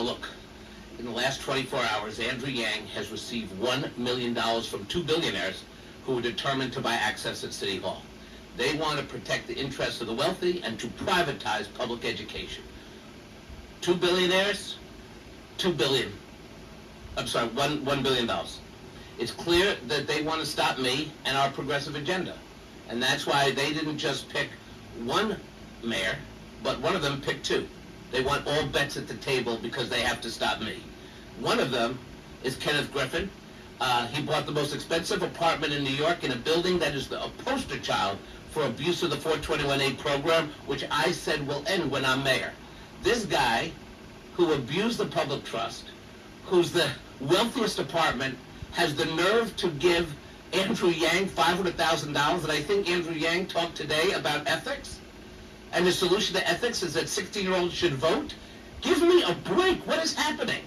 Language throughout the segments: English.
look, in the last 24 hours, Andrew Yang has received $1 million from two billionaires who are determined to buy access at City Hall. They want to protect the interests of the wealthy and to privatize public education. Two billionaires, $1 billion. It's clear that they want to stop me and our progressive agenda. And that's why they didn't just pick one mayor, but one of them picked two. They want all bets at the table because they have to stop me. One of them is Kenneth Griffin. He bought the most expensive apartment in New York in a building that is a poster child for abuse of the 421A program, which I said will end when I'm mayor. This guy who abused the public trust, who's the wealthiest apartment, has the nerve to give Andrew Yang $500,000, and I think Andrew Yang talked today about ethics, and the solution to ethics is that 16-year-olds should vote. Give me a break. What is happening?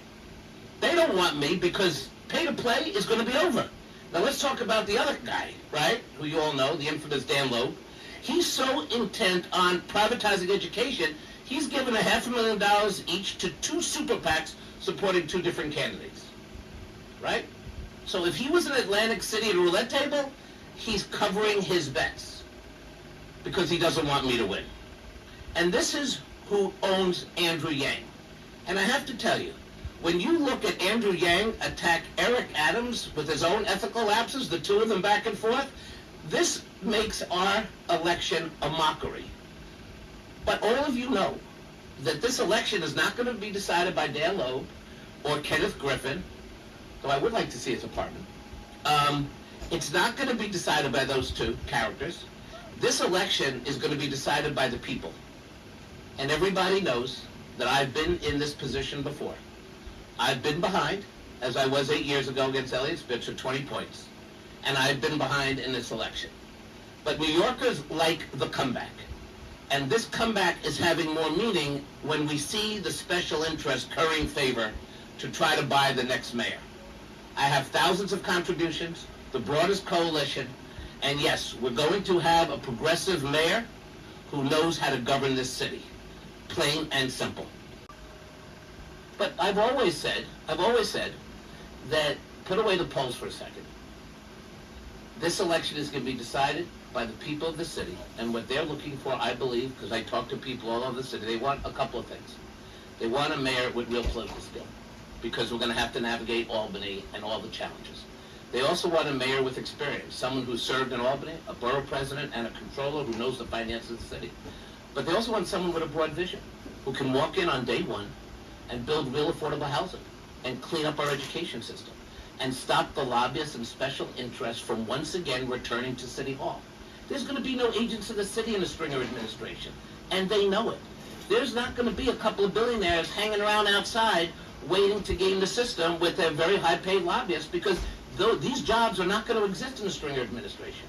They don't want me because pay to play is going to be over. Now let's talk about the other guy, right, who you all know, the infamous Dan Loeb. He's so intent on privatizing education, he's given $500,000 each to two super PACs supporting two different candidates, right? So if he was in Atlantic City at a roulette table, he's covering his bets because he doesn't want me to win. And this is who owns Andrew Yang. And I have to tell you, when you look at Andrew Yang attack Eric Adams with his own ethical lapses, the two of them back and forth, this makes our election a mockery. But all of you know that this election is not going to be decided by Dan Loeb or Kenneth Griffin, though I would like to see his apartment. It's not going to be decided by those two characters. This election is going to be decided by the people. And everybody knows that I've been in this position before. I've been behind, as I was 8 years ago against Eliot Spitzer, 20 points. And I've been behind in this election. But New Yorkers like the comeback. And this comeback is having more meaning when we see the special interest currying favor to try to buy the next mayor. I have thousands of contributions, the broadest coalition, and yes, we're going to have a progressive mayor who knows how to govern this city. Plain and simple. But I've always said that, put away the polls for a second. This election is going to be decided by the people of the city, and what they're looking for, I believe, because I talk to people all over the city, they want a couple of things. They want a mayor with real political skill, because we're going to have to navigate Albany and all the challenges. They also want a mayor with experience, someone who served in Albany, a borough president, and a controller who knows the finances of the city. But they also want someone with a broad vision, who can walk in on day one and build real affordable housing and clean up our education system and stop the lobbyists and special interests from once again returning to City Hall. There's going to be no agents of the city in the Stringer administration, and they know it. There's not going to be a couple of billionaires hanging around outside waiting to game the system with their very high-paid lobbyists, because these jobs are not going to exist in the Stringer administration.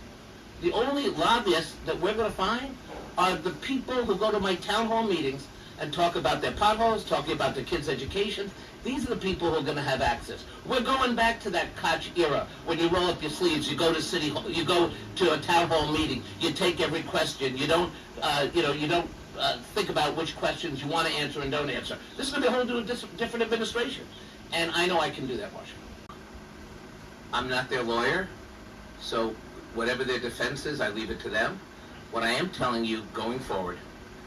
The only lobbyists that we're going to find are the people who go to my town hall meetings and talk about their potholes, talking about their kids' education. These are the people who are going to have access. We're going back to that Koch era when you roll up your sleeves, you go to City Hall, you go to a town hall meeting, you take every question, you don't think about which questions you want to answer and don't answer. This is going to be a whole different administration. And I know I can do that, Marshall. I'm not their lawyer, so whatever their defense is, I leave it to them. What I am telling you going forward,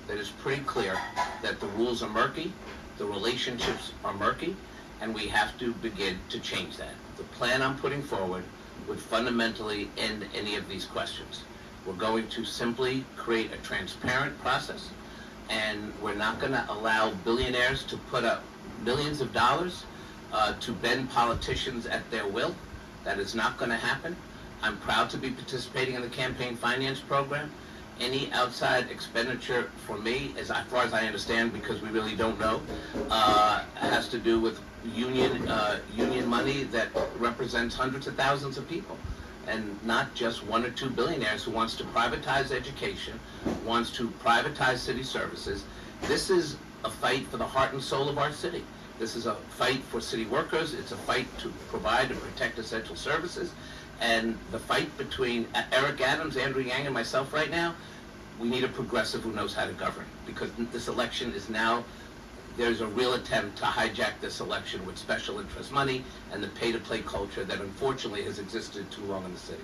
that is pretty clear that the rules are murky, the relationships are murky, and we have to begin to change that. The plan I'm putting forward would fundamentally end any of these questions. We're going to simply create a transparent process, and we're not going to allow billionaires to put up millions of dollars to bend politicians at their will. That is not going to happen. I'm proud to be participating in the campaign finance program. Any outside expenditure for me, as far as I understand, because we really don't know, has to do with union money that represents hundreds of thousands of people, and not just one or two billionaires who wants to privatize education, wants to privatize city services. This is a fight for the heart and soul of our city. This is a fight for city workers. It's a fight to provide and protect essential services. And the fight between Eric Adams, Andrew Yang, and myself right now, we need a progressive who knows how to govern, because this election is now there's a real attempt to hijack this election with special interest money and the pay-to-play culture that unfortunately has existed too long in the city.